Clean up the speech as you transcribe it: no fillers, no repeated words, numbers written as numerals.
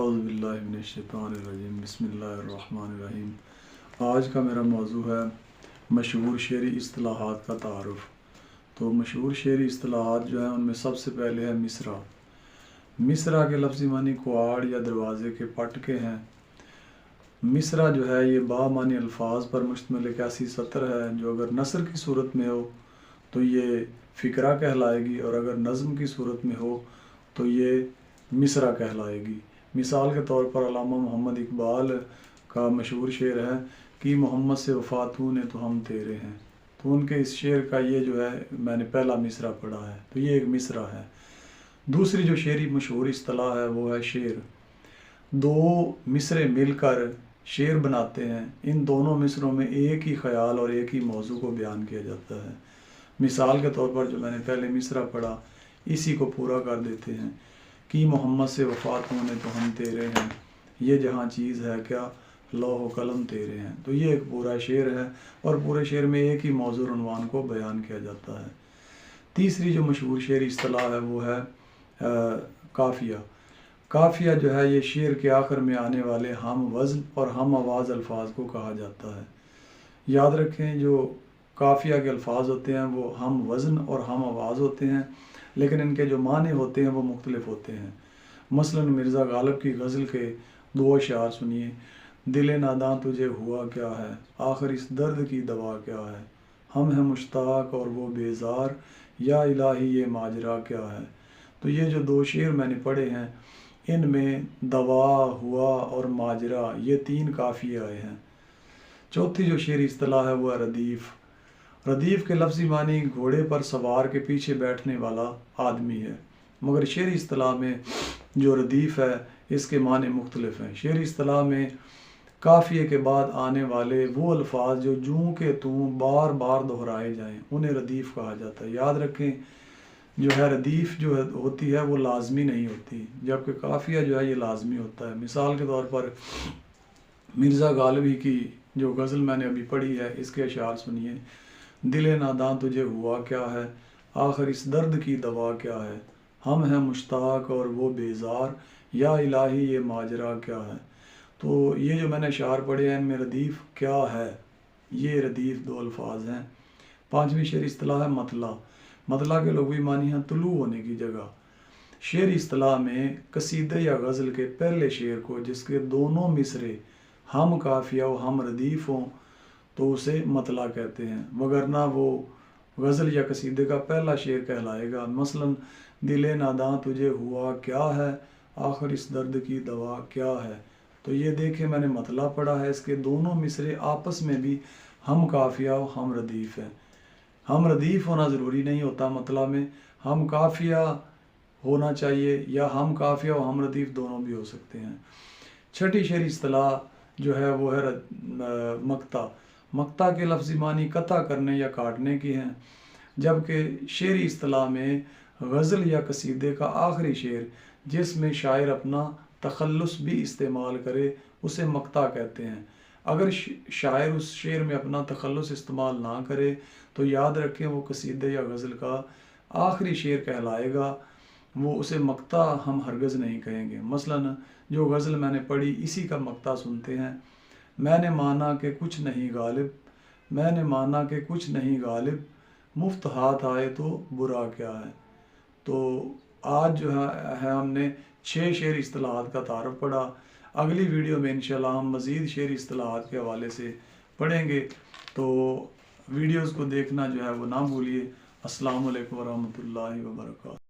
اعوذ باللہ من الشیطان الرجیم بسم اللہ الرحمن الرحیم۔ آج کا میرا موضوع ہے مشہور شعری اصطلاحات کا تعارف۔ تو مشہور شعری اصطلاحات جو ہیں ان میں سب سے پہلے ہے مصرع۔ مصرع کے لفظی معنی کواڑ یا دروازے کے پٹ کے ہیں۔ مصرع جو ہے یہ بامعنی الفاظ پر مشتمل ایک ایسی سطر ہے جو اگر نثر کی صورت میں ہو تو یہ فقرہ کہلائے گی، اور اگر نظم کی صورت میں ہو تو یہ مصرع کہلائے گی۔ مثال کے طور پر علامہ محمد اقبال کا مشہور شعر ہے کہ محمد سے وفات نے تو ہم تیرے ہیں، تو ان کے اس شعر کا یہ جو ہے میں نے پہلا مصرع پڑھا ہے، تو یہ ایک مصرع ہے۔ دوسری جو شعری مشہور اصطلاح ہے وہ ہے شعر۔ دو مصرے مل کر شعر بناتے ہیں، ان دونوں مصروں میں ایک ہی خیال اور ایک ہی موضوع کو بیان کیا جاتا ہے۔ مثال کے طور پر جو میں نے پہلے مصرع پڑھا اسی کو پورا کر دیتے ہیں کہ محمد سے وفات ہونے تو ہم تیرے ہیں، یہ جہاں چیز ہے کیا لوح و قلم تیرے ہیں۔ تو یہ ایک پورا شعر ہے اور پورے شعر میں ایک ہی موضوع عنوان کو بیان کیا جاتا ہے۔ تیسری جو مشہور شعری اصطلاح ہے وہ ہے قافیہ۔ قافیہ جو ہے یہ شعر کے آخر میں آنے والے ہم وزن اور ہم آواز الفاظ کو کہا جاتا ہے۔ یاد رکھیں جو قافیہ کے الفاظ ہوتے ہیں وہ ہم وزن اور ہم آواز ہوتے ہیں، لیکن ان کے جو معنی ہوتے ہیں وہ مختلف ہوتے ہیں۔ مثلا مرزا غالب کی غزل کے دو اشعار سنیے۔ دل ناداں تجھے ہوا کیا ہے، آخر اس درد کی دوا کیا ہے، ہم ہیں مشتاق اور وہ بیزار، یا الہی یہ ماجرا کیا ہے۔ تو یہ جو دو شعر میں نے پڑھے ہیں ان میں دوا، ہوا اور ماجرا یہ تین قافیے آئے ہیں۔ چوتھی جو شعری اصطلاح ہے وہ ہے ردیف۔ ردیف کے لفظی معنی گھوڑے پر سوار کے پیچھے بیٹھنے والا آدمی ہے، مگر شعری اصطلاح میں جو ردیف ہے اس کے معنی مختلف ہیں۔ شعری اصطلاح میں قافیے کے بعد آنے والے وہ الفاظ جو جوں کے توں بار بار دہرائے جائیں انہیں ردیف کہا جاتا ہے۔ یاد رکھیں جو ہے ردیف جو ہوتی ہے وہ لازمی نہیں ہوتی، جبکہ قافیہ جو ہے یہ لازمی ہوتا ہے۔ مثال کے طور پر مرزا غالبی کی جو غزل میں نے ابھی پڑھی ہے اس کے اشعار سنیے۔ دل ناداں تجھے ہوا کیا ہے، آخر اس درد کی دوا کیا ہے، ہم ہیں مشتاق اور وہ بیزار، یا الہی یہ ماجرا کیا ہے۔ تو یہ جو میں نے اشعار پڑھے ہیں ان میں ردیف کیا ہے، یہ ردیف دو الفاظ ہیں۔ پانچویں شعری اصطلاح ہے مطلع۔ مطلع کے لغوی معنی ہیں طلوع ہونے کی جگہ۔ شعری اصطلاح میں قصیدے یا غزل کے پہلے شعر کو جس کے دونوں مصرے ہم قافیہ و ہم ردیف ہوں تو اسے مطلع کہتے ہیں، وگرنہ وہ غزل یا قصیدے کا پہلا شعر کہلائے گا۔ مثلا دل ناداں تجھے ہوا کیا ہے، آخر اس درد کی دوا کیا ہے۔ تو یہ دیکھیں میں نے مطلع پڑھا ہے، اس کے دونوں مصرے آپس میں بھی ہم قافیہ و ہم ردیف ہیں۔ ہم ردیف ہونا ضروری نہیں ہوتا مطلع میں، ہم قافیہ ہونا چاہیے یا ہم قافیہ و ہم ردیف دونوں بھی ہو سکتے ہیں۔ چھٹی شعری اصطلاح جو ہے وہ ہے مقطع۔ مقطع کے لفظی معنی قطع کرنے یا کاٹنے کی ہیں، جبکہ شعری اصطلاح میں غزل یا قصیدے کا آخری شعر جس میں شاعر اپنا تخلص بھی استعمال کرے اسے مقطع کہتے ہیں۔ اگر شاعر اس شعر میں اپنا تخلص استعمال نہ کرے تو یاد رکھیں وہ قصیدے یا غزل کا آخری شعر کہلائے گا، وہ اسے مقطع ہم ہرگز نہیں کہیں گے۔ مثلا جو غزل میں نے پڑھی اسی کا مقطع سنتے ہیں۔ میں نے مانا کہ کچھ نہیں غالب، میں نے مانا کہ کچھ نہیں غالب، مفت ہاتھ آئے تو برا کیا ہے۔ تو آج جو ہے ہم نے 6 شعری اصطلاحات کا تعارف پڑھا۔ اگلی ویڈیو میں انشاءاللہ ہم مزید شعری اصطلاحات کے حوالے سے پڑھیں گے، تو ویڈیوز کو دیکھنا جو ہے وہ نہ بھولیے۔ السلام علیکم ورحمۃ اللہ وبرکاتہ۔